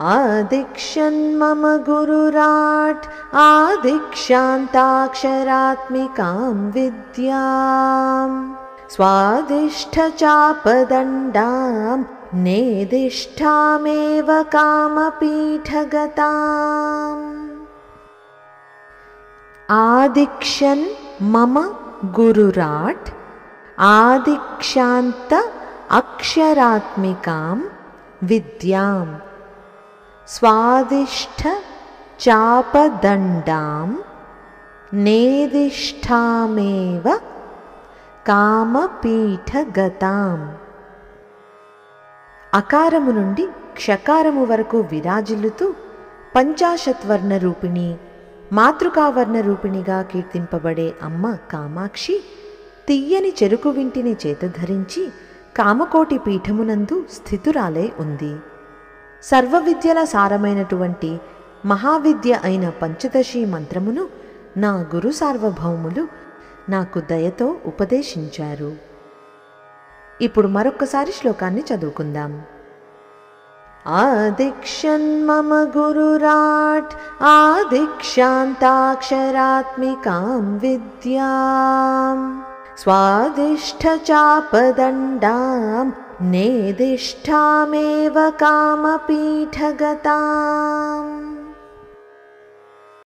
आदिक्ष्यन् मम गुरुराट् आदिक्षान्ताक्षरात्मिकां विद्याम् स्वादिष्ठचापदण्डां नेदिष्ठामेव कामपीठगताम्। आदिक्ष्यन् मम गुरुराट् आदिक्षान्त अक्षरात्मिकां विद्याम् स्वादिष्ठ चापदण्डां नेदिष्ठामेव కామపీఠగతాం। అకారము నుండి క్షకారము వరకు విరాజిల్లుతూ పంచాశత్వర్ణ రూపిణి మాతృకావర్ణ రూపిణిగా కీర్తింపబడే అమ్మ కామాక్షి తియ్యని చెరుకు వింటిని చేతధరించి కామకోటి పీఠమునందు స్థితురాలై ఉంది. సర్వవిద్యల సారమైనటువంటి మహావిద్య అయిన పంచదశి మంత్రమును నా గురు సార్వభౌములు నాకు దయతో ఉపదేశించారు. ఇప్పుడు మరొక్కసారి శ్లోకాన్ని చదువుకుందాం. ఆదిక్ష్యన్ మమ గురురాట్ ఆదిక్షాంతాక్షరాత్మికాం విద్యాం స్వాదిష్ఠచాపదండాం నేదిష్టామేవ కామపీఠగతాం।